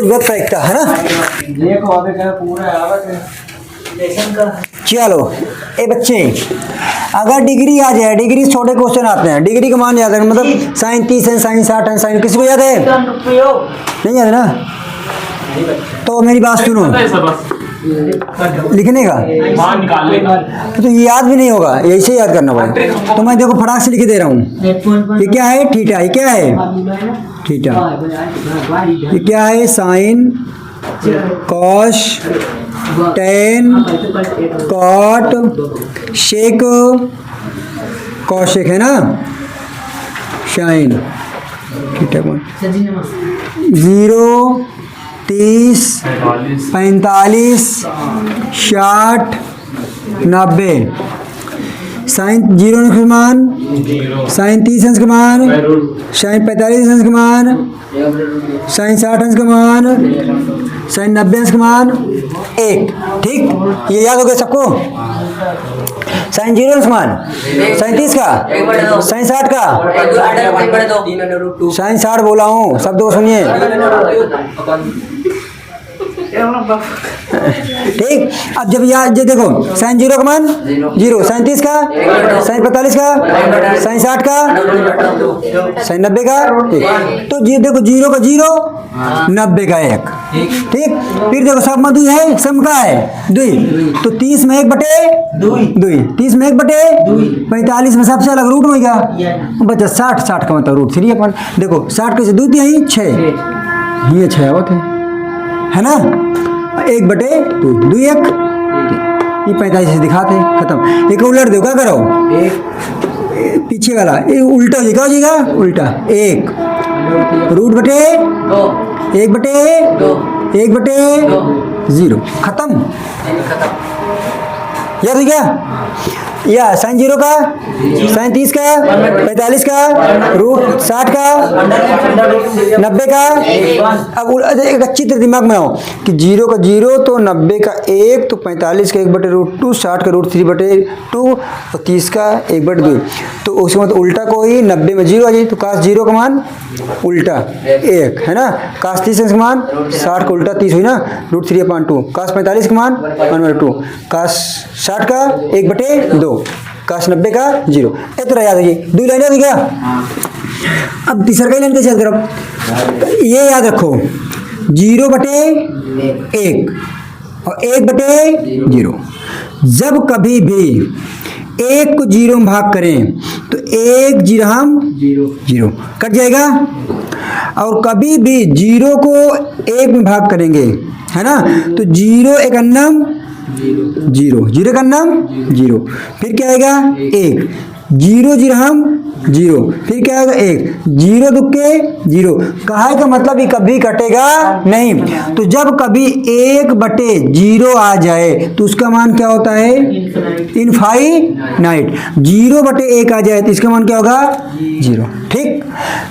कुछ बहुत फैक्ट है ना। चलो ए बच्चे, अगर डिग्री आ जाए, डिग्री छोटे क्वेश्चन आते हैं, डिग्री का मान याद है, मतलब साइन 30 है, साइन 60 है, साइन किसी को याद है? नहीं याद है ना? तो मेरी बात सुनो, लिखने का तो ये याद भी नहीं होगा, ऐसे याद करना पड़ेगा। तो मैं देखो फटाक से लिख दे रहा हूँ। ये क्या है? थीटा। ये क्या है? थीटा। ये क्या है? Sine, cos, tan, cot, sec, cosec है ना, साइन थीटा कौन 0, 30, 45, 60, 90। साइन 0 अंश का मान, साइन 30 अंश का मान, साइन 45 अंश का मान, साइन 60 अंश का मान, साइन 90 अंश का मान 1। ठीक, ये याद हो गया सबको? साइन 0 अंश मान, साइन 30 का, साइन 60 का, साइन 60 बोला हूँ, सब दो सुनिए। ठीक, अब जब याद ये देखो, साइन 0 का मान 0, साइन 30 का, साइन 45 का, साइन 60 का, साइन 90 का 1। तो ये देखो 0 का 0, 90 का 1। ठीक, फिर देखो सब में 2 है, सम का है 2, तो 30 में 1 बटे 2, 30 में 1 बटे 45 में सबसे अलग रूट हो गया, बचा 60, 60 का मतलब रूट 3 अपन। देखो 60 के से 2 यही 6, ये 6 होते है ना, 1 बटे 2, 2 1, ये 45 से दिखाते हैं, खत्म। एक उलट दो, क्या करो पीछे वाला, ये उल्टा हो जाएगा, हो जाएगा उल्टा, 1 रूट बटे 1 बटे 1 बटे 0, खत्म। याद है क्या? या साइन 0 का, साइन 30 का, 45 का, रूट 60 का, 90 का। अब एक अच्छी तरह दिमाग में आओ कि 0 का 0 तो 90 का 1 तो 45 का 1 बटे रूट 2, 60 का रूट 3 बटे 2 और 30 का 1 बटे 2। तो उसके बाद उल्टा कोई 90 में 0 आ जाए तो काश 0 का मान उल्टा 1 है ना, काश 30 का मान 60 का उल्टा 30 हुई ना, रूट 3/2, काश 45 का मान 1/2, काश 60 का 1 बटे 2, काश 90 का 0। इतना याद है, 2 लाइन याद है क्या? अब तीसरा का लाइन कैसे याद करो? ये याद रखो 0 बटे 1 और 1 बटे 0। जब कभी भी 1 को 0 में भाग करें तो 1 0 हम 0 कट जाएगा, और कभी भी 0 को 1 में भाग करेंगे है ना, तो 0 एक अन्नम 0, 0 का नाम 0, फिर क्या आएगा 1, 0 0 हम 0, फिर क्या आएगा 1, 0 दुक्के 0। कहा का मतलब ये कभी कटेगा नहीं। तो जब कभी 1 बटे 0 आ जाए तो उसका मान क्या होता है? इनफाइनाइट। 0 बटे 1 आ जाए तो इसका मान क्या होगा? 0। ठीक,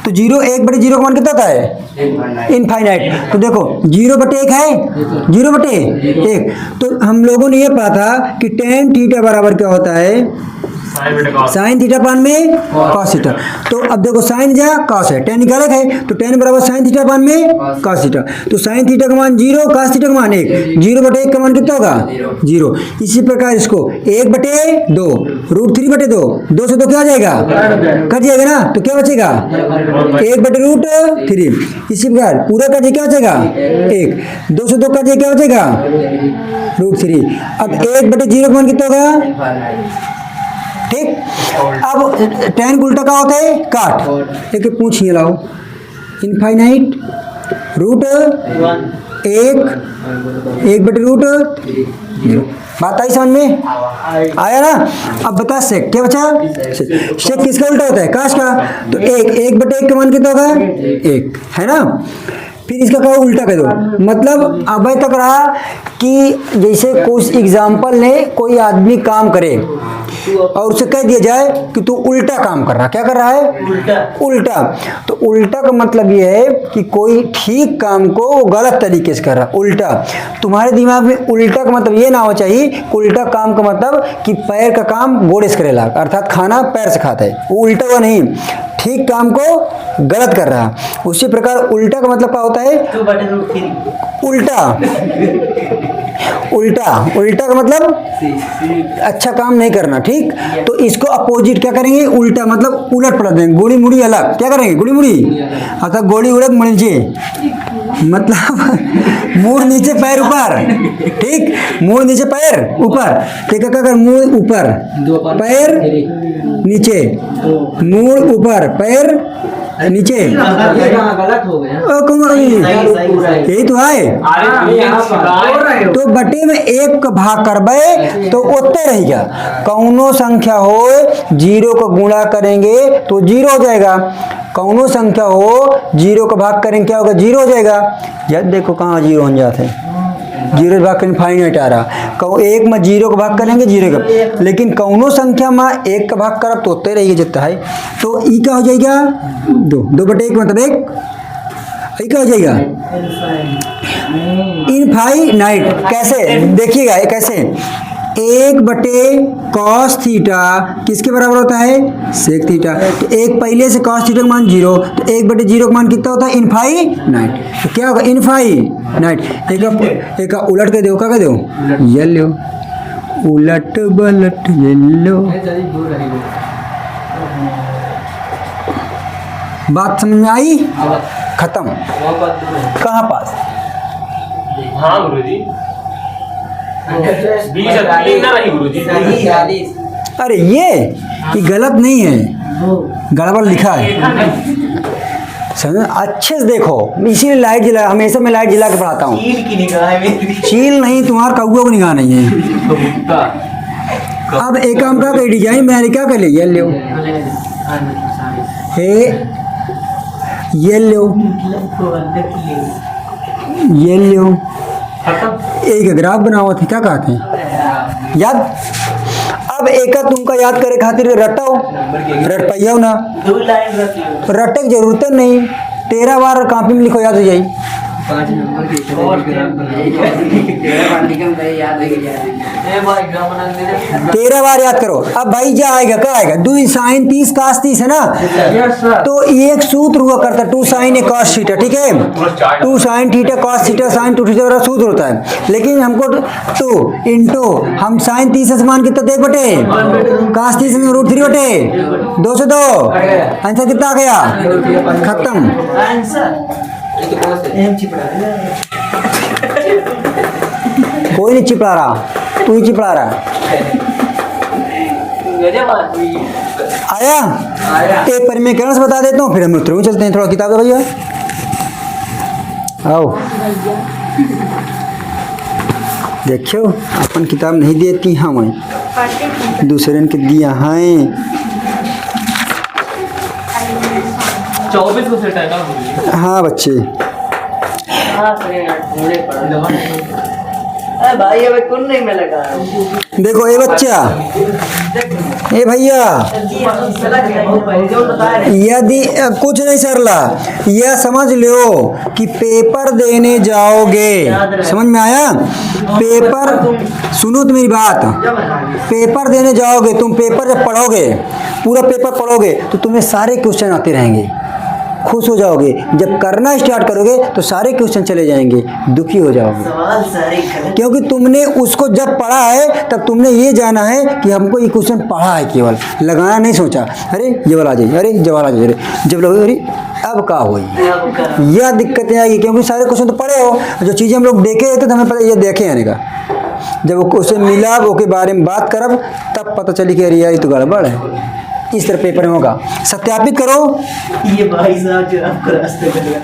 तो 0 1 बटे 0 का मान कितना होता है? इनफाइनाइट। तो देखो 0 बटे 1 है, 0 बटे 1, तो हम लोगों ने ये पढ़ा था कि tan थीटा बराबर क्या होता है? साइन थीटा पान में कॉस थीटा। तो अब देखो साइन जा कॉस है, tan निकाला है तो tan बराबर साइन थीटा पान में कॉस थीटा। तो साइन थीटा का मान 0, कॉस थीटा का मान 1, 0 बटे 1 का मान कितना होगा? 0। इसी प्रकार इसको 1 बटे 2, रूट 3 बटे 2, 2 से 2 क्या आ जाएगा? कट जाएगा ना, तो क्या बचेगा? 1 बटे रूट 3। इसी प्रकार पूरा का क्या बचेगा? 1, 2 से 2 का क्या बचेगा? रूट 3। अब 1 बटे 0 का मान कितना होगा? ठीक, अब tan का उल्टा क्या होता है? काट। एक पूछ ये लाओ, इनफाइनाइट रूट 1 बटे रूट 0। बात आई समझ में? आया ना? अब बता सेक क्या बचा? सेक किसका उल्टा होता है? काश का। तो 1 बटे 1 का मान कितना होगा? 1 है ना। फिर इसका क्या उल्टा कर दो, मतलब अब तक रहा कि जैसे कुछ एग्जाम्पल ले, कोई आदमी काम करे और उसे कह दिया जाए कि तू उल्टा काम कर रहा, क्या कर रहा है? उल्टा। तो उल्टा का मतलब ये है कि कोई ठीक काम को वो गलत तरीके से कर रहा, उल्टा। तुम्हारे दिमाग में उल्टा का मतलब ये ना हो चाहिए, उल्टा काम का मतलब कि पैर का काम गोड़े से करेला, अर्थात खाना पैर से खाता है, वो उल्टा हुआ नहीं, ठीक काम को गलत कर रहा। उसी प्रकार उल्टा का मतलब क्या होता है? उल्टा। उल्टा, उल्टा का मतलब अच्छा काम नहीं करना, ठीक। तो इसको अपोजिट क्या करेंगे? उल्टा मतलब उलट पलट देंगे, गोड़ी मुड़ी अलग, क्या करेंगे? गोड़ी मुड़ी, अर्थात गोड़ी उलट मुड़ी नीचे, मतलब मुड़ नीचे पैर ऊपर, ठीक, मुड़ नीचे पैर ऊपर, ठीक है, क्या कर? मुड़ ऊपर पैर नीचे, मुड़ ऊपर पैर नीचे। गलत हो गया, यही तो है। तो बटे में एक का भाग करबे तो ओते रह गया। कौनो संख्या हो जीरो को गुणा करेंगे तो जीरो हो जाएगा, कौनो संख्या हो जीरो का भाग करेंगे क्या होगा? जीरो हो जाएगा। याद देखो कहाँ जीरो हो जाते हैं, जीरो भाग करेंगे फाइनाइट आ रहा, एक में जीरो का भाग करेंगे जीरो का, लेकिन कौनो संख्या में एक का भाग करब तो होते रहिए जितना है। तो ई क्या हो जाएगा? दो, दो बटे एक मतलब एक, ई क्या हो जाएगा? इनफाइनाइट। कैसे देखिएगा, कैसे? एक बटे कॉस थीटा किसके बराबर होता है? Sec theta. तो एक पहले से कॉस थीटा का मान जीरो, तो एक बटे जीरो का मान कितना होता है? इनफाइनाइट। तो क्या होगा? इनफाइनाइट। एक उलट के दो, क्या कर दो? येलो, उलट बलट येलो। बात समझ में आई? खत्म। कहाँ पास? हाँ गुरुजी, 20 ना रही गुरुजी। अरे ये गलत नहीं है, गड़बड़ लिखा है, समझ? अच्छे से देखो, इसीलिए लाइट जला, हमेशा मैं लाइट जला के पढ़ाता हूँ। चील की निगाह है मेरी। चील नहीं, तुम्हारा कौआ को निगाह नहीं है। अब एक काम का डिजाइन मैंने क्या कर लिया? ये लो, ये लो, ये लो, एक ग्राफ बना हुआ था, क्या कहते हैं याद? अब एक तुमका याद करे खातिर रटाओ, रट पाइयो ना, रटे की जरूरत नहीं, 13 बार कॉपी में लिखो, याद हो जाए। 5 नंबर के 13 बार याद करो। अब भाई क्या आएगा? क्या आएगा? 2 साइन 30 कास 30 है ना, तो एक सूत्र हुआ करता 2 साइन ए कॉस थीटा, ठीक है, 2 sine theta cos theta sine 2 theta सूत्र होता है, लेकिन हमको 2 इंटू हम साइन 30 से मान कितना? 1 बटे कास 30 में √3 बटे 2 से 2, आंसर कितना आ गया? खत्म। कोई नहीं चिपड़ा रहा, तू ही चिपड़ा रहा। आया? एक परिमेकरण से बता देता हूँ, फिर हम उत्तर में चलते हैं। थोड़ा किताब दो भैया, आओ। देखियो अपन किताब नहीं देती हमें, दूसरे ने दिया है। 24 को सेट है ना? हाँ बच्चे, भाई अबे कौन नहीं में लगा? देखो ये बच्चा, ए भैया, यदि कुछ नहीं सरला, यह समझ लो कि पेपर देने जाओगे, समझ में आया? पेपर सुनो तो मेरी बात, पेपर देने जाओगे तुम, पेपर जब पढ़ोगे, पूरा पेपर पढ़ोगे तो तुम्हें सारे क्वेश्चन आते रहेंगे, खुश हो जाओगे। जब करना स्टार्ट करोगे तो सारे क्वेश्चन चले जाएंगे, दुखी हो जाओगे, क्योंकि तुमने उसको जब पढ़ा है तब तुमने ये जाना है कि हमको ये क्वेश्चन पढ़ा है, केवल लगाना नहीं सोचा। अरे ये वाला आ जाइए, अरे ये वाला आ जाइए, जब लोग अरे अब क्या हुई, यह दिक्कतें आएगी, क्योंकि सारे क्वेश्चन तो पढ़े हो, जो चीज़ें हम लोग देखे थे तो हमें पता ये देखे आने का, जब वो क्वेश्चन मिला वो के बारे में बात करब तब पता चली कि अरे यार ये तो गड़बड़ है। इस तरह पेपर में होगा, सत्यापित करो। ये भाई साहब जो आपको रास्ते में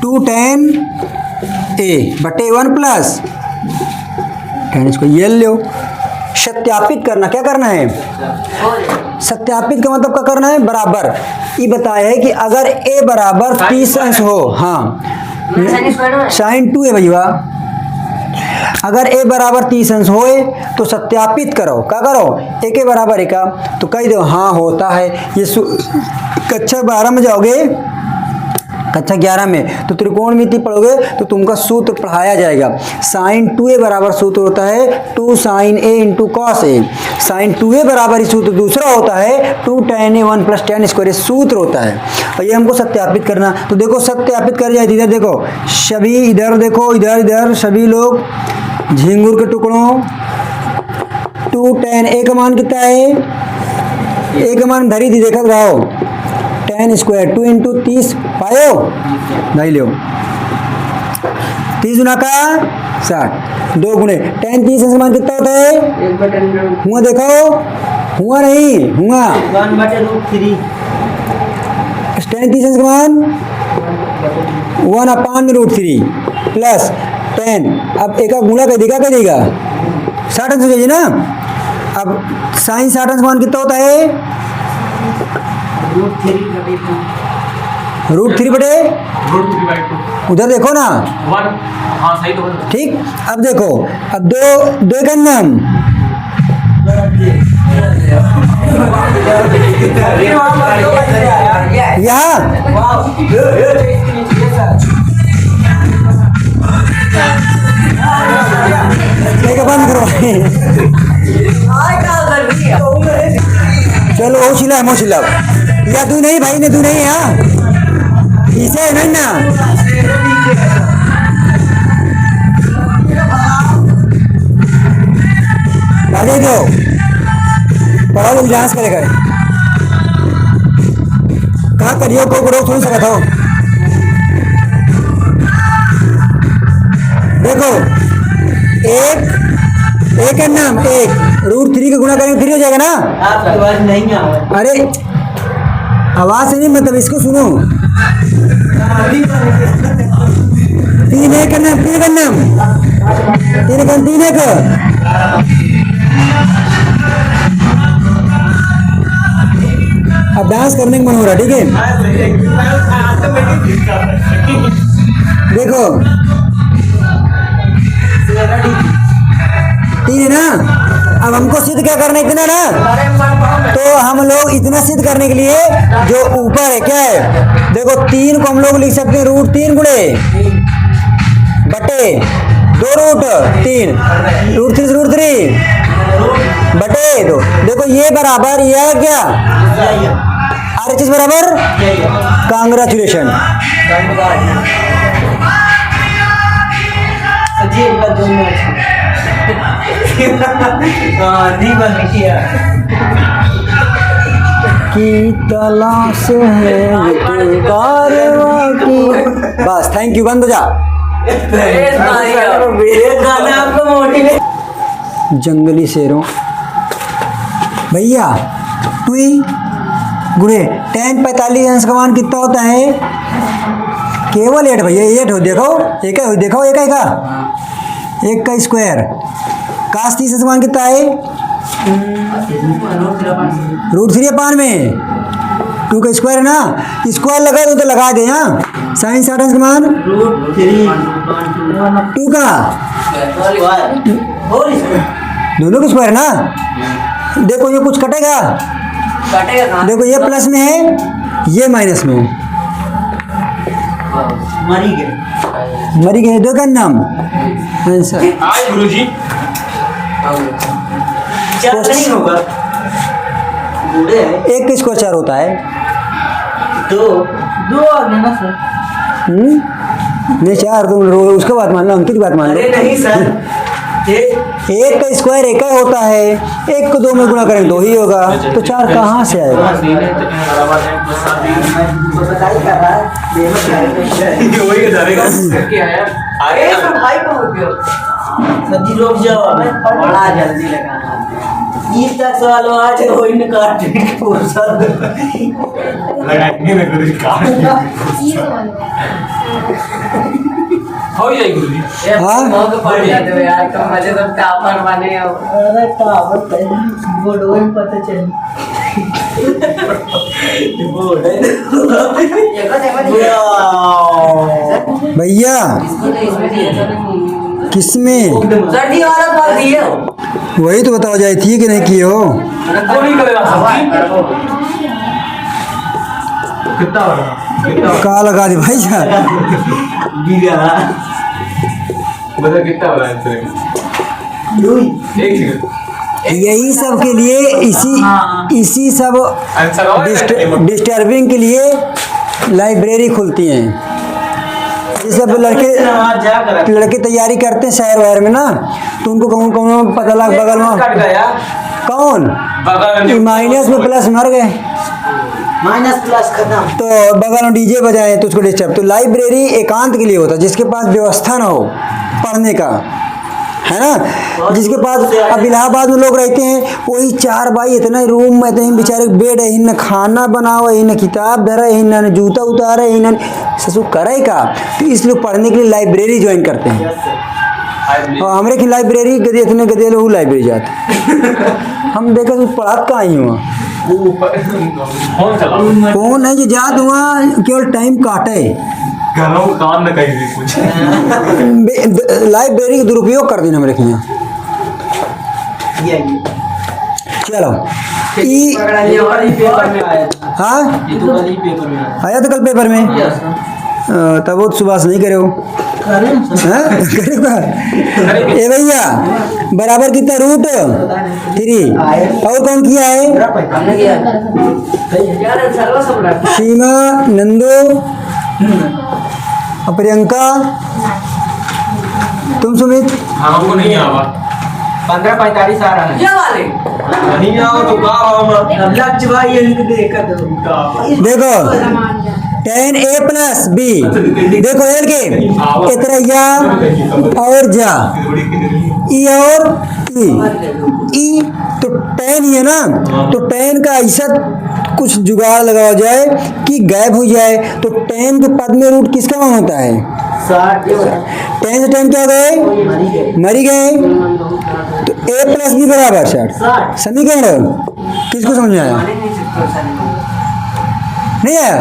2tan a बटे 1 प्लस tan, इसको ये लो। सत्यापित करना, क्या करना है? सत्यापित का मतलब क्या करना है? बराबर। ये बताया है कि अगर a बराबर 30 अंश हो, हाँ, साइन 2 है भैया। अगर ए बराबर 30 अंश होए तो सत्यापित करो, क्या करो, ए के बराबर ए का, तो कह दो हाँ होता है। ये कक्षा 12 में जाओगे, कक्षा 11 में तो त्रिकोणमिति पढ़ोगे तो तुमका सूत्र पढ़ाया जाएगा। साइन 2a बराबर सूत्र होता है 2 sine a into cos a. Sine 2a बराबर ही सूत्र दूसरा होता है 2 tan a 1 plus tan square, सूत्र होता है। और ये हमको सत्यापित करना, तो देखो सत्यापित कर जाए। इधर देखो सभी, इधर देखो, इधर इधर सभी लोग झिंगुर के टुकड़ों। 2 tan a का मान कितना है, a का मान धरी थी, देखा रहो, tan स्क्वायर 2 इंटू 30 पायो नहीं लो, 30 गुना का 60, 2 गुणे tan 30 अंश मान कितना होता है, 1/√3 हुआ देखो, हुआ नहीं हुआ, 1/√3 tan 30 अंश का मान 1/√3 प्लस tan, अब एक का गुणा कर देगा, क्या देगा 60 अंश चाहिए ना। अब साइन 60 अंश मान कितना होता है, √3 बटे, √3/2 उधर देखो ना, 1। हाँ सही तो बोल। ठीक। अब देखो, अब दो का नाम यहाँ एक बंद करो। चलो हो शिला या तू नहीं भाई ने, तू नहीं यहाँ इसे नहीं ना, आगे दो पढ़ा लोग जांच करे करे कहाँ करियो को रोक सुन सकता हो। देखो एक है नाम, एक √3 का गुणा करेंगे 3 हो जाएगा ना। आपकी आवाज नहीं आ रहा। अरे आवाज से नहीं मतलब, इसको सुनो, 3 एक है नाम, 3 का नाम, 3 का 3 एक, अब डांस करने का मन हो रहा, ठीक है। देखो 3 है ना। अब हमको सिद्ध क्या करना है, इतना ना, तो हम लोग इतना सिद्ध करने के लिए जो ऊपर है क्या है, देखो 3 को हम लोग लिख सकते हैं √3 गुणे बटे 2√3, √3 बटे 2। देखो ये बराबर ये है क्या, RHS बराबर, कांग्रेचुलेशन। की तलाश है कारवां की, बस थैंक यू, बंद हो जा। जंगली शेरों भैया, टुई गुणे tan 45 अंश का मान कितना होता है, केवल 8 भैया, 8 हो, देखो एक है, देखो एक है का, एक का स्क्वायर, काश 30 अंश का मान कितना है, √3 में 2 का स्क्वायर है ना, स्क्वायर लगा दो तो लगा दे। यहाँ साइन 60 अंश का मान √2 का, दोनों का स्क्वायर ना। देखो ये कुछ कटेगा, देखो ये प्लस में है, ये माइनस में है, मरी गए, दो का नाम आंसर। आज गुरुजी नहीं होगा, एक का स्क्वायर 4 होता है, दो आ गया ना सर। नहीं 4, तुम उसका बात मान लो, अंकित की बात मान लो। अरे नहीं सर, एक का स्क्वायर एक ही होता है, एक को 2 में गुणा करेंगे 2 ही होगा, तो 4 कहाँ से आएगा। सब्जी रोक जाओ, बड़ा जल्दी लगाना। इसका सवाल आज हो इन काट लगाएंगे ना गुरुजी, काट हो जाए गुरुजी। हाँ? मौका पड़ जाते हो यार, तुम मजे तो टापर बने हो। अरे टापर बोलो ही पता चल। भैया किसमें? सर्दी वाला फल दिए हो। वही तो बताओ जाए थी कि नहीं किए हो? तो नहीं करेगा सब्जी। कितना बड़ा कितना कहाँ लगा दी भाई साहब? बता कितना बड़ा है तेरे? एक सेकंड यही सब के लिए इसी सब आंसर और डिस्टर्बिंग के लिए लाइब्रेरी खुलती हैं। ये सब लड़के तैयारी करते हैं शहर वहर में ना, तो उनको कौन कौन पता लग बगल में कट गया कौन बगल माइनस में प्लस मर गए माइनस प्लस खत्म। तो बगल में डीजे बजाए तो उसको डिस्टर्ब। तो लाइब्रेरी एकांत के लिए होता है, जिसके पास व्यवस्था ना हो पढ़ने का, है ना। जिसके पास अब इलाहाबाद में लोग रहते हैं, वही 4 भाई इतना रूम में इतने बेचारे बेड है, न खाना बनाओ है, न किताब धरा है, न जूता उतारे है, न ससुर करे का। तो इसलिए पढ़ने के लिए लाइब्रेरी ज्वाइन करते हैं। और हमारे की लाइब्रेरी गदे इतने गदे लोग लाइब्रेरी जाते हम देखे तो पढ़ात कहाँ ही हुआ फोन चला कौन है जो जात हुआ केवल टाइम काटे। गानों कान न कहीं भी कुछ लाइब्रेरी का दुरुपयोग कर देना हमारे के यहाँ। चलो पेपर में आया था। हाँ ये तो कल ही पेपर में आया। आया तो कल पेपर में। तब वो सुबह नहीं करे हो। हाँ? करेगा। ए भैया बराबर कितना रूट 3 और कौन किया है? हमने किया यार सर्व सब रहा। सीमा नंदू और प्रियंका तुम सुमित हमको नहीं आवा 15:45 आ रहा है। ये वाले नहीं आओ तो का हम लक्ष्य भाई इनको देखकर दो। देखो 10a+b देखो एल के इतना या और जा ई और ई तो 10 ही है ना, तो 10 का ऐसा कुछ जुगाड़ लगाया जाए कि गायब हो जाए। तो 10 के पद में रूट किसका मान होता है? 10 से 10 क्या गए? मरी गए। तो a+b बराबर 60 समीकरण किसको समझ में आया? नहीं आया?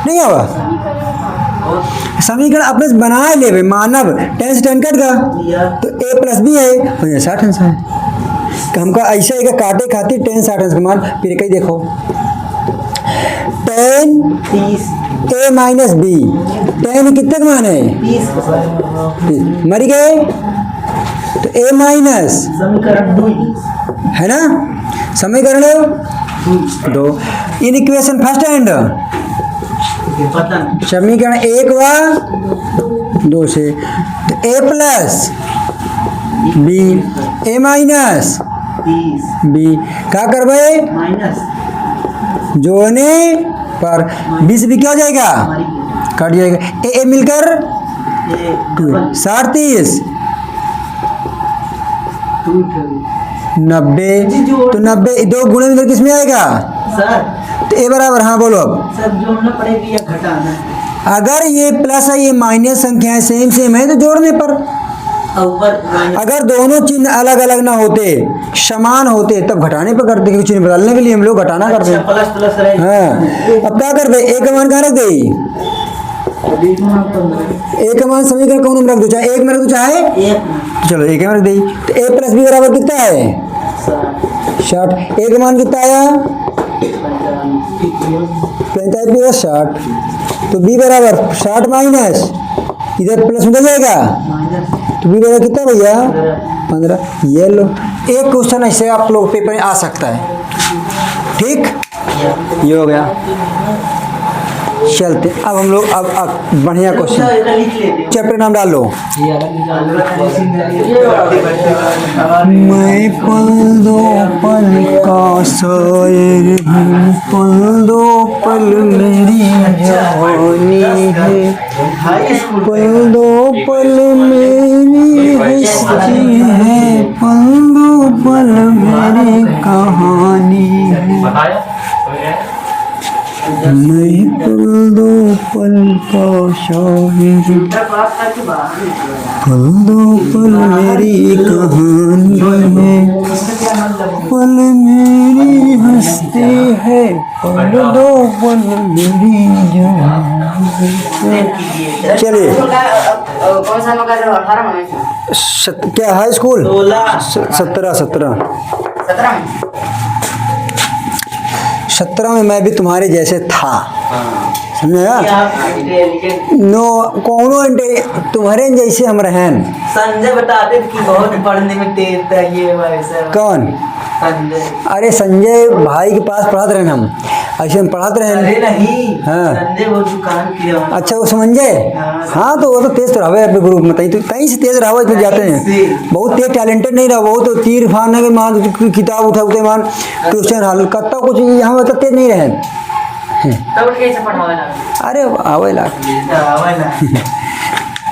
नहीं आवा समीकरण अपने से बनाए ले मानव 10 से 10 कट गया तो a+b है 60 आंसर है। तो हमका ऐसा है कि काटे खातिर 10 60 आंसर मान फिर कहीं देखो 10 a-b 10 कितने का मान है? 30 मर गए तो a- समीकरण 2 है ना। समीकरण 2 इन इक्वेशन फर्स्ट हैंड पता नहीं। समीकरण 1 व 2 से तो a+b a-b क्या करवे माइनस जोड़ने पर 20 भी क्या हो जाएगा? कट जाएगा। ए मिलकर 37 90 तो 90 2 गुणे में किस में आएगा? सर तो ए बराबर हाँ बोलो अब। सब जोड़ना पड़ेगा या घटाना? अगर ये प्लस है ये माइनस संख्याएं सेम है तो जोड़ने पर। ऊपर अगर दोनों चिन्ह अलग अलग ना होते समान होते तब घटाने पर करते, क्योंकि चिन्ह बदलने के लिए हम लोग घटाना करते हैं। प्लस प्लस रहे। हाँ अब क्या करते? एक का मान कहाँ रख दे? एक का मान समीकरण कौन में रख दो, चाहे एक में रख दो चाहे एक चलो एक में रख दी। तो a+b बराबर कितना है? 60। एक का मान कितना आया? 45 60। तो b बराबर 60 माइनस इधर प्लस में जाएगा तो b बराबर कितना भैया? 15। ये लो एक क्वेश्चन ऐसे आप लोग पेपर में आ सकता है। ठीक ये हो गया। चलते अब हम लोग अब बढ़िया क्वेश्चन लिख लेते चैप्टर नाम डाल लो। हैं। मैं पल दो पल का शायर हूँ, पल दो पल मेरी जवानी है, पल दो पल मेरी हस्ती है, पल दो पल मेरी कहानी है। बताया नहीं पल दो पल का शायर, पल दो पल मेरी कहानी है, पल मेरी हंसती है, पल दो पल मेरी जवानी है। चलिए कौन सा मौका था? 18 में? क्या हाई स्कूल? 17 में मैं भी तुम्हारे जैसे था, समझा? नो कौनो तुम्हारे जैसे हम रहें। संजय बताते थे कि बहुत पढ़ने में तेज था ये वैसा। कौन? संजय। अरे संजय भाई के पास पढ़ाते रहे हम, ऐसे हम पढ़ाते रहे। अरे नहीं, हाँ। संजय वो दुकान किया। अच्छा वो समझे? हाँ तो वो तो तेज तो रहा अपने ग्रुप में, कहीं से तेज रहा इसमें जाते हैं। बहुत तेज टैलेंटेड नहीं रहा, बहुत तो तीर फाड़ने के मान किताब उठाते मान क्वेश्चन हल करता कुछ यहाँ तो तेज नहीं रहे। तब कैसे पढ़ावे लगा? अरे आवेला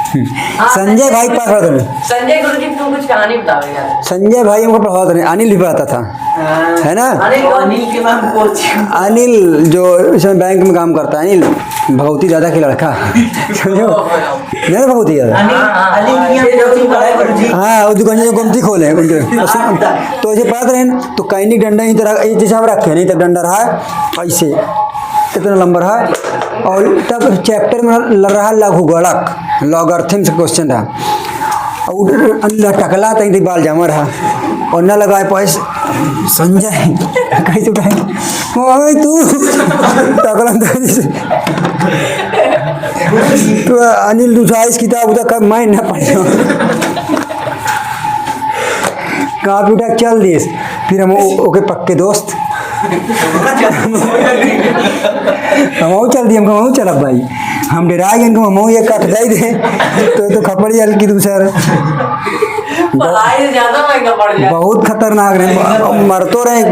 हाँ, संजय भाई पास पढ़ाते रहे। संजय गुरुजी तुम कुछ कहानी बताओ यार। संजय भाई हमको पढ़ाते रहे, अनिल भी पढ़ाता था, है ना? अनिल के नाम कोचिंग। अनिल जो इसमें बैंक में काम करता है, अनिल भगवती दादा की लड़का, समझो नहीं भगवती दादा। हाँ वो दुकान जो गोमती खोले उनके तो ऐसे पढ़ाते रहे। तो कैनिक डंडा ही तरह जैसे हम रखे नहीं तब डंडा रहा ऐसे कितना लंबा रहा, और तब चैप्टर में लग रहा लघु गणक लॉगरिथम से क्वेश्चन था, और टकला तक बाल जमा रहा और न लगाए पैसे। संजय कैसे उठाए तू टकला तो अनिल दूसरा इस किताब उधर कब मैं न पढ़ काफी उठा चल दिए। फिर हम ओके पक्के दोस्त हम चल दिए, हमको चल भाई हम डरा गए, हम ये कट जाए दे तो खपड़ी हल्की दूसर पढ़ाई ज्यादा महंगा पड़ जाए। बहुत खतरनाक रहे, मरतो रहे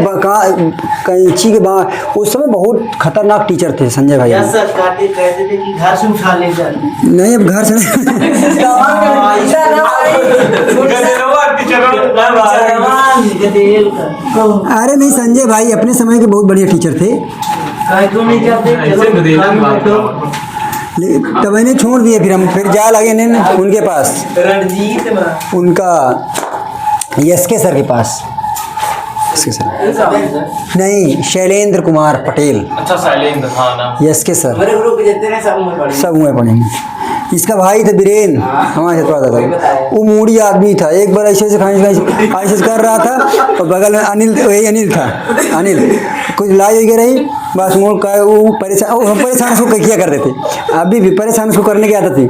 कैंची के बाद। उस समय बहुत खतरनाक टीचर थे संजय भाई। कहते थे कि घर से उठा ले जाए। नहीं अब घर से अरे नहीं, संजय भाई अपने समय के बहुत बढ़िया टीचर थे। तब मैंने छोड़ दिए, फिर हम फिर जा लगे नहीं उनके पास, रणजीत उनका एसके सर के पास। एसके सर नहीं, शैलेंद्र कुमार पटेल। अच्छा शैलेंद्र, हाँ ना। एसके सर मेरे ग्रुप जितने हैं सब में पढ़ेंगे। इसका भाई था बीरेन, हमारे साथ पढ़ाता था। वो मूडी आदमी था, एक बार ऐसे ऐसे कर रहा था और बगल में अनिल, वही अनिल था। अनिल कुछ लाई हुई रही बस मोड़ का वो परेशान उसको किया करते थे। अभी भी परेशान उसको करने की आदत थी।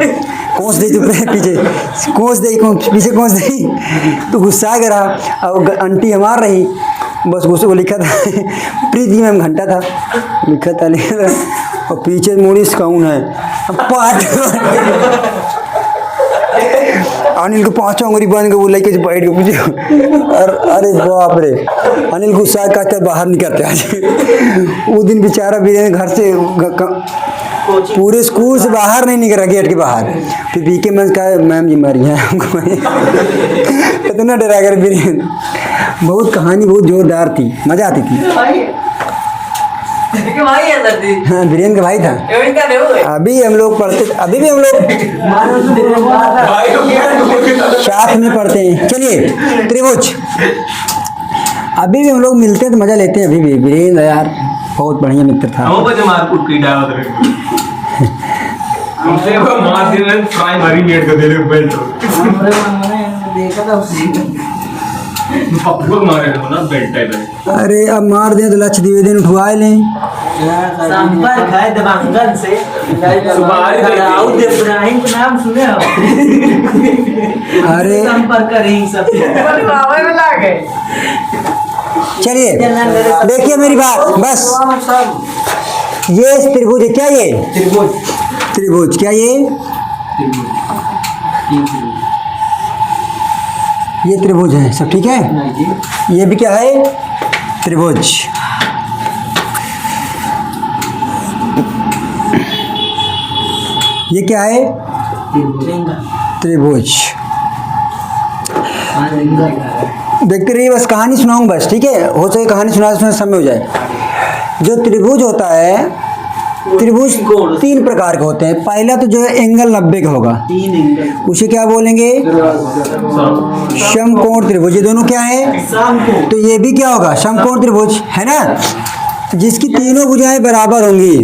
कोस दे पीछे पीछे कोस दे तो गुस्सा कर रहा। और आंटी हमार रही बस गुस्से को लिखा था प्रीति में घंटा था लिखा था और पीछे मोड़ी कौन है अनिल को 5 उंगली बांध के वो लेके बैठ के पूछे। अरे बाप रे, अनिल गुस्सा कहते बाहर निकलते आज। वो दिन बेचारा भी घर से पूरे स्कूल से बाहर नहीं निकला, गेट के बाहर। फिर बीके में कहा मैम जी मरी हैं हमको इतना डरा कर बीरेन। बहुत कहानी बहुत जोरदार थी, मजा आती थी। हाँ बीरेन का भाई था। अभी हम लोग पढ़ते, अभी भी हम लोग साथ में पढ़ते हैं। चलिए त्रिभुज, अभी भी हम लोग मिलते हैं तो मजा लेते हैं। अभी भी बीरेन यार बहुत बढ़िया मित्र था। अरे अब मार दें तो लक्ष्य द्विवेदी उठवा लें। संपर्क है दबांगन से। दाऊद इब्राहिम का नाम सुने हो? अरे संपर्क करें सब। चलिए देखिए मेरी बात बस। ये त्रिभुज है क्या? ये त्रिभुज क्या? ये त्रिभुज है, सब ठीक है। ये भी क्या है? त्रिभुज। ये क्या है? त्रिभुज। देखते रहिए, बस कहानी सुनाऊंगा बस, ठीक है? हो सके कहानी सुना समय हो जाए। जो त्रिभुज होता है त्रिभुज तीन प्रकार के होते हैं। पहला तो जो है एंगल 90 का होगा, 3 एंगल उसे क्या बोलेंगे? समकोण त्रिभुज। ये दोनों क्या है? समकोण। तो ये भी क्या होगा? समकोण त्रिभुज है ना, जिसकी तीनों भुजाएं बराबर होंगी,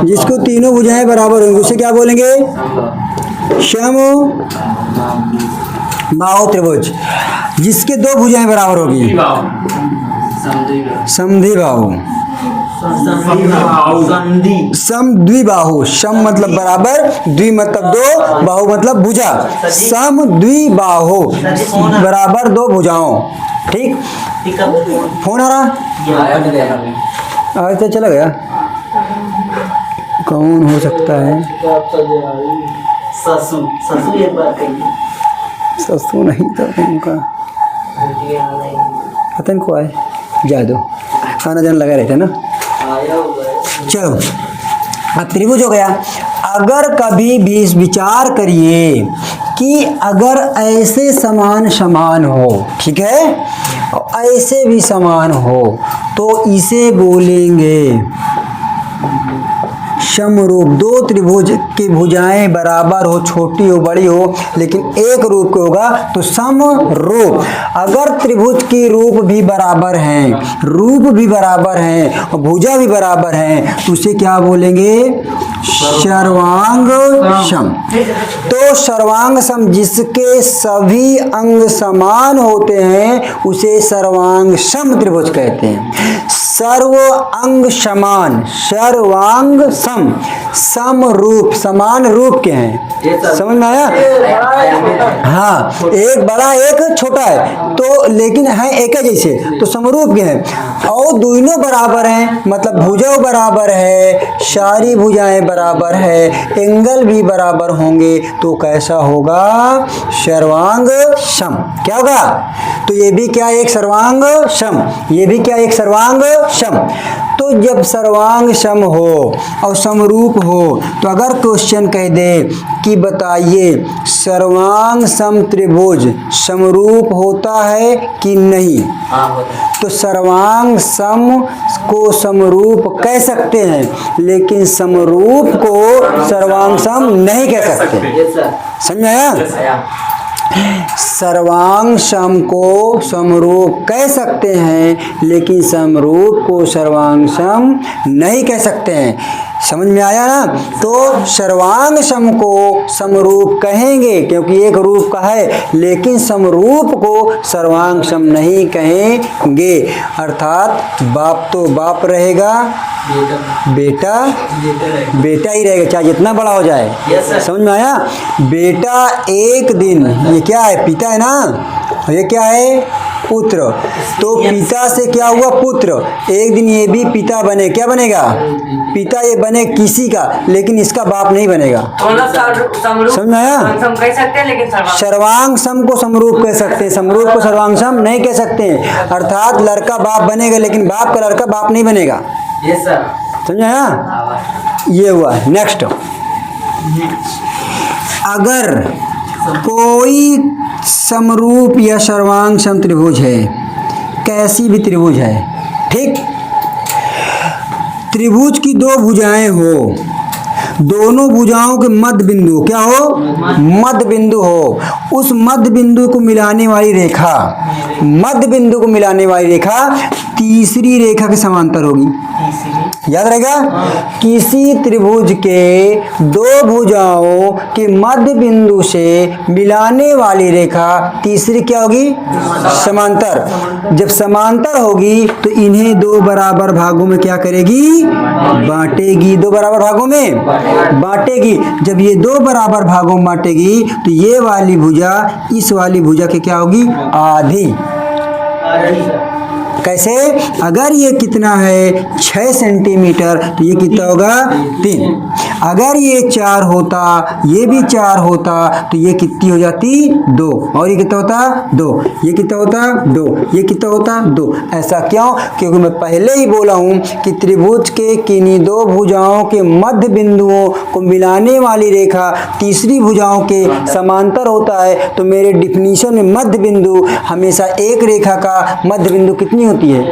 जिसको तीनों भुजाएं बराबर होंगी उसे क्या बोलेंगे? समबाहु त्रिभुज। जिसके दो भुजाएं बराबर होगी समद्विबाहु। संधि समद्विबाहु, सम मतलब बराबर, द्वि मतलब दो, बाहु मतलब भुजा। समद्विबाहु बराबर दो भुजाओं। ठीक, ठीक है। फोन आ रहा? आज तो चला गया। कौन हो सकता है? ससु ससु एक बार कहिए। ससु नहीं तो उनका पता नहीं को आए, जा दो, खाना जान लगा रहते ना। आया होगा। चलो, अब त्रिभुज हो गया। अगर कभी भी विचार करिए कि अगर ऐसे समान समान हो, ठीक है, और ऐसे भी समान हो, तो इसे बोलेंगे समरूप। दो त्रिभुज की भुजाएं बराबर हो, छोटी हो बड़ी हो, लेकिन एक रूप के होगा तो समरूप। अगर त्रिभुज की रूप भी बराबर हैं, रूप भी बराबर हैं और भुजा भी बराबर हैं, तो उसे क्या बोलेंगे? सर्वांग सम। तो सर्वांग सम जिसके सभी अंग समान होते हैं उसे सर्वांग सम त्रिभुज कहते हैं। सर्व अंग समान, सर्वांग सम, समरूप, समान रूप के हैं। समझ में आया? हाँ, एक बड़ा एक छोटा है तो, लेकिन है एक है जैसे, तो समरूप के हैं। और दोनों बराबर हैं, मतलब भुजा बराबर है, सारी भुजाएं बराबर है, एंगल भी बराबर होंगे, तो कैसा होगा? सर्वांग सम। क्या होगा? तो ये भी क्या एक सर्वांग सम, ये भी क्या एक सर्वांग सम। तो जब सर्वांग सम हो और समरूप हो, तो अगर क्वेश्चन कह दे कि बताइए सर्वांग सम त्रिभुज समरूप होता है कि नहीं, तो सर्वांग सम को समरूप कह सकते हैं, लेकिन समरूप को सर्वांग सम नहीं कह सकते। समझ आया? सर्वांग सम को समरूप कह सकते हैं, लेकिन समरूप को सर्वांग सम नहीं कह सकते हैं। समझ में आया ना? तो सर्वांग सम को समरूप कहेंगे क्योंकि एक रूप का है, लेकिन समरूप को सर्वांग सम नहीं कहेंगे। अर्थात बाप तो बाप रहेगा, बेटा बेटा ही रहेगा, चाहे जितना बड़ा हो जाए। समझ में आया? बेटा एक दिन, ये क्या है? पिता है ना, ये क्या है? पुत्र। तो पिता से क्या हुआ? पुत्र। एक दिन ये भी पिता बने, क्या बनेगा? पिता ये बने किसी का, लेकिन इसका बाप नहीं बनेगा। समझ में आया? सम कह सकते हैं, लेकिन सर्वांग सम को समरूप कह सकते हैं, समरूप को सर्वांग सम नहीं कह सकते हैं। अर्थात लड़का बाप बनेगा, लेकिन बाप का लड़का बाप नहीं बनेगा। समझ आया? ये हुआ। नेक्स्ट, अगर कोई समरूप या सर्वांग सम त्रिभुज है, कैसी भी त्रिभुज है, ठीक, त्रिभुज की दो भुजाएं हो, दोनों भुजाओं के मध्य बिंदु क्या हो? मध्य बिंदु हो। उस मध्य बिंदु को मिलाने वाली रेखा, मध्य बिंदु को मिलाने वाली रेखा तीसरी रेखा के समांतर होगी। याद रहेगा? किसी त्रिभुज के दो भुजाओं के मध्य बिंदु से मिलाने वाली रेखा तीसरी क्या होगी? समांतर। जब समांतर होगी तो इन्हें दो बराबर भागों में क्या करेगी? बांटेगी। दो बराबर भागों में बांटेगी। जब ये दो बराबर भागों में बांटेगी तो ये वाली भुजा इस वाली भुजा के क्या होगी? आधी। कैसे? अगर ये कितना है 6 सेंटीमीटर, तो ये कितना होगा? 3। अगर ये 4 होता, ये भी 4 होता, तो ये कितनी हो जाती? 2। और ये कितना होता? 2। ये कितना होता? 2। ये कितना होता? 2। ऐसा क्यों? क्योंकि मैं पहले ही बोला हूँ कि त्रिभुज के किन्हीं दो भुजाओं के मध्य बिंदुओं को मिलाने वाली रेखा तीसरी भुजाओं के समांतर होता है। तो मेरे डिफिनीशन में मध्य बिंदु हमेशा एक रेखा का मध्य बिंदु कितनी होती है?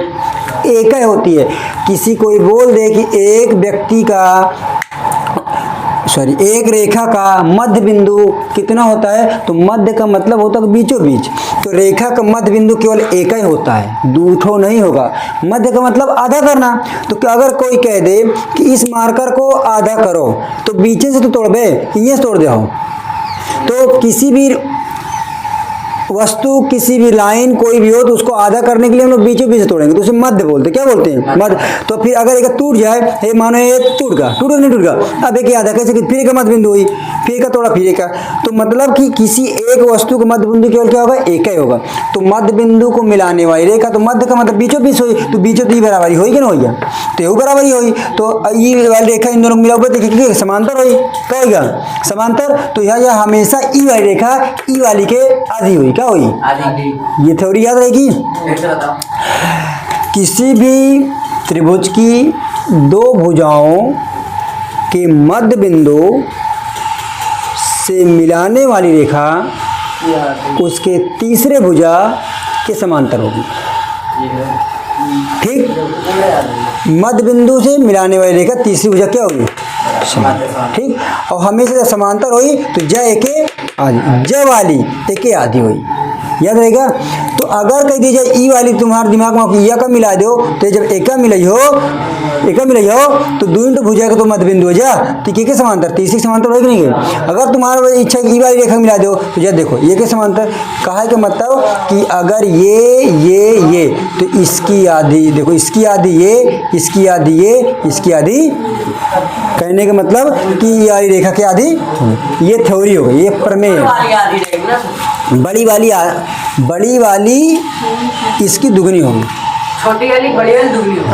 एक ही होती है। किसी कोई बोल दे कि एक रेखा का मध्य बिंदु कितना होता है, तो मध्य का मतलब होता है बीचों बीच। तो रेखा का मध्य बिंदु केवल एक ही होता है, दूठो नहीं होगा। मध्य का मतलब आधा करना। तो क्या अगर कोई कह दे कि इस मार्कर को आधा करो, तो बीचे से तो तोड़ बे, ये तोड़ दे हो। तो किसी भी वस्तु, किसी भी लाइन कोई भी हो, तो उसको आधा करने के लिए हम लोग बीचों बीच तोड़ेंगे, तो उसे मध्य बोलते हैं। क्या बोलते हैं? मध्य। तो फिर अगर एक टूट जाए, ये मानो ये टूट गया, नहीं टूट गया, अब एक आधा कैसे, फिर एक मध्य बिंदु हुई, फिर एक तोड़ा, फिर एक। तो मतलब कि किसी एक वस्तु का मध्य बिंदु केवल क्या होगा? एक ही होगा। तो मध्य बिंदु को मिलाने वाली रेखा, तो मध्य का मतलब बीचों बीच हुई, तो बीचों तो बराबरी होगी कि ना होगी? तो ये बराबरी हुई। तो ये वाली रेखा इन दोनों को मिला हुआ, देखिए समांतर हुई। क्या होगा? समांतर। तो यह हमेशा ई वाली रेखा ई वाली के आधी हुई। क्या हुई? आधी। ये थ्योरी याद रहेगी। फिर से बताओ। किसी भी त्रिभुज की दो भुजाओं के मध्य बिंदु से मिलाने वाली रेखा उसके तीसरे भुजा के समांतर होगी। ठीक। मध्य बिंदु से मिलाने वाली रेखा तीसरी भुजा क्या होगी? ठीक। और हमेशा जब समांतर हुई तो ज एके आधी, ज वाली एके आधी हुई। याद रहेगा। तो अगर कह दी जाए ई वाली तुम्हारे दिमाग में या का मिला दो, तो जब एका मिलाई हो तो दून तो भुजा का तो मध्य बिंदु हो जा, तो के समांतर, तीसरी समांतर होगी नहीं? अगर तुम्हारा इच्छा ई वाली रेखा मिला दो, तो जब देखो ये के समांतर कहा के मतलब कि अगर ये तो इसकी आधी, देखो इसकी आधी ये, इसकी आधी ये, इसकी आधी, कहने का मतलब कि ये वाली रेखा की आधी। ये थ्योरी हो गई, ये प्रमेय है। वाली आधी रहेगी ना। बड़ी वाली इसकी दुगनी होगी। छोटी वाली बड़ी वाली दुगनी होगी।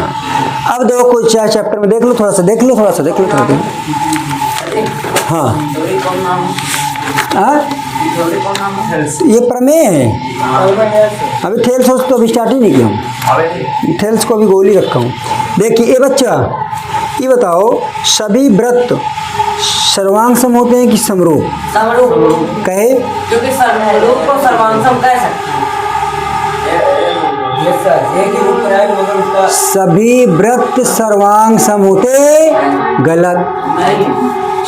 अब देखो कोई चैप्टर में देख लो थोड़ा सा। हाँ थ्योरी कौन नाम है? हाँ, थ्योरी कौन नाम है? ये प्रमेय है। अभी थेल्स तो अभी स्टार्ट ही नहीं किया हूँ, थेल्स को अभी गोली रखा हूँ। देखिए ये बच्चा, ये बताओ सभी वृत्त सर्वांग सम होते हैं कि समरूप? समरूप। कहे क्योंकि समरूप को सर्वांगसम कह सकते हैं। एक ही रूप पर है मगर उसका सभी वृत्त सर्वांग सम होते, गलत,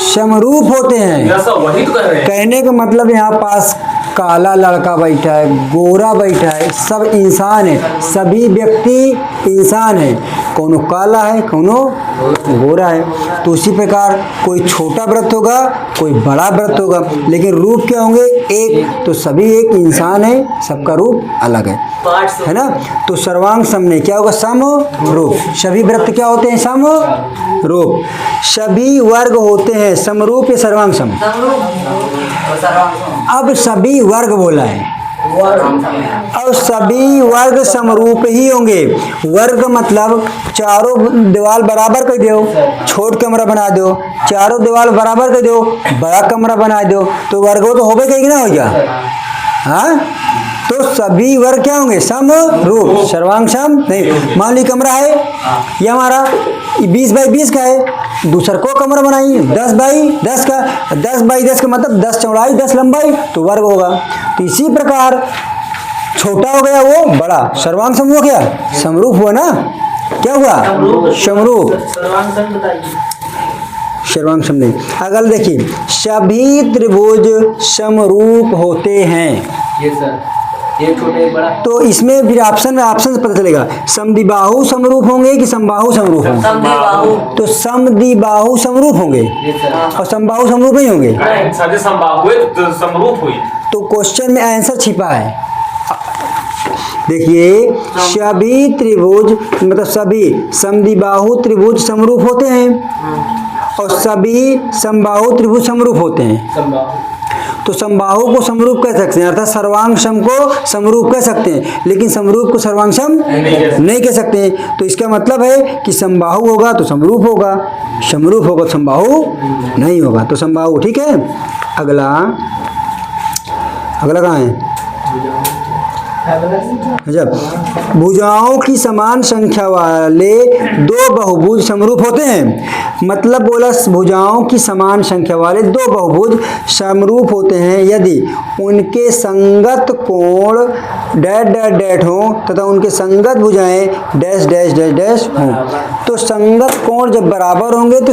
समरूप होते हैं। वही तो कर रहे हैं। कहने का मतलब यहाँ पास काला लड़का बैठा है, गोरा बैठा है, सब इंसान है, सभी व्यक्ति इंसान है। कोनो काला है, कोनो गोरा है। तो उसी प्रकार कोई छोटा व्रत होगा, कोई बड़ा व्रत होगा, लेकिन रूप क्या होंगे? एक। तो सभी एक इंसान है, सबका रूप अलग है ना। तो सर्वांग सम ने क्या होगा? सम रूप। सभी व्रत क्या होते हैं? सम रूप। सभी वर्ग होते हैं समरूप या सर्वांग सम? अब सभी वर्ग बोला है, और सभी वर्ग समरूप ही होंगे। वर्ग मतलब चारों दीवार बराबर कर दो, छोट कमरा बना दो, चारों दीवार बराबर कर दो, बड़ा कमरा बना दो, तो वर्ग तो होबे कहीं ना हो गया। हाँ, तो सभी वर्ग क्या होंगे? समरूप। सर्वांग सम नहीं। मान ली कमरा है, ये हमारा 20 बाई 20 का है, दूसर को कमरा बनाई 10 बाई 10 का, 10 बाई 10 का मतलब 10 चौड़ाई 10 लंबाई, तो वर्ग होगा। तो इसी प्रकार छोटा हो गया वो बड़ा, सर्वांग सम हुआ क्या? समरूप हुआ ना। क्या हुआ? समरूप। सर्वांग सम नहीं। अगर देखिए सभी त्रिभुज समरूप होते हैं, ये सर एक छोटे एक बड़ा। तो इसमें फिर ऑप्शन से पता चलेगा समद्विबाहु समरूप होंगे कि समबाहु समरूप होंगे? समद्विबाहु। तो समद्विबाहु समरूप होंगे ये सर और समबाहु समरूप नहीं होंगे। साझे संभाव हुए तो समरूप हुई। तो क्वेश्चन में आंसर छिपा है। देखिए सभी त्रिभुज मतलब सभी समद्विबाहु त्रिभुज समरूप होते हैं और सभी समबाहु त्रिभुज समरूप होते हैं। संभाव। तो समबाहु को समरूप कह सकते हैं, अर्थात सर्वांग सम को समरूप कह सकते हैं, लेकिन समरूप को सर्वांग सम नहीं कह सकते हैं। तो इसका मतलब है कि समबाहु होगा तो समरूप होगा, समरूप होगा तो समबाहु नहीं होगा। तो समबाहु ठीक है। अगला कहाँ है? जब भुजाओं की समान संख्या वाले दो बहुभुज समरूप होते हैं, मतलब बोला भुजाओं की समान संख्या वाले दो बहुभुज समरूप होते हैं यदि उनके संगत कोण डैश डैश डैश हों तथा उनके संगत भुजाएं डैश डैश डैश डैश हों। तो संगत कोण जब बराबर होंगे तो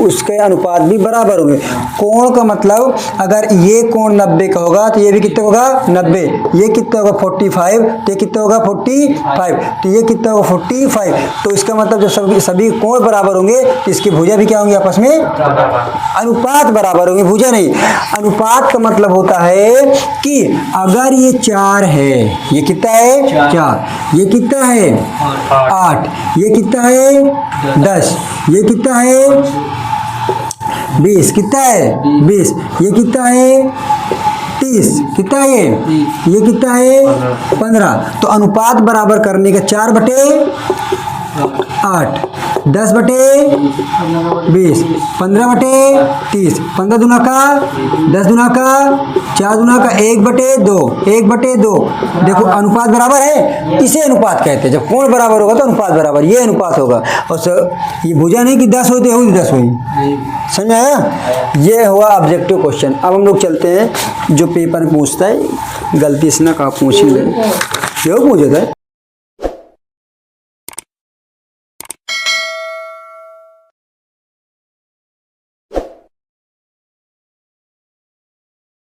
उसके अनुपात भी बराबर होंगे। कोण का मतलब अगर ये कोण 90 का होगा तो ये भी कितना होगा 90, ये कितना होगा 45, तो ये कितना होगा 45, तो ये कितना होगा 45। तो इसका मतलब जब सभी कोण बराबर होंगे तो इसकी भुजा भी क्या होंगी आपस में अनुपात बराबर होंगे, भुजा नहीं। अनुपात का मतलब होता है कि अगर ये 4 है, ये कितना है 4, ये कितना है 8, ये कितना है 10, ये कितना है 20, कितना है 20, ये कितना है 30, कितना है ये कितना है 15। तो अनुपात बराबर करने का 4/8, 10/20, 15/30, 15 दूना का 10 दूना का 4 दूना का 1/2, 1/2। देखो अनुपात बराबर है, इसे अनुपात कहते हैं। जब कोण बराबर होगा तो अनुपात बराबर, ये अनुपात होगा। और ये भुजा नहीं कि 10 होती होगी 10 हुई, समझ में आया? ये हुआ ऑब्जेक्टिव क्वेश्चन। अब हम लोग चलते हैं जो पेपर में पूछता है, गलती से ना कहा पूछ ही ले, जो पूछता है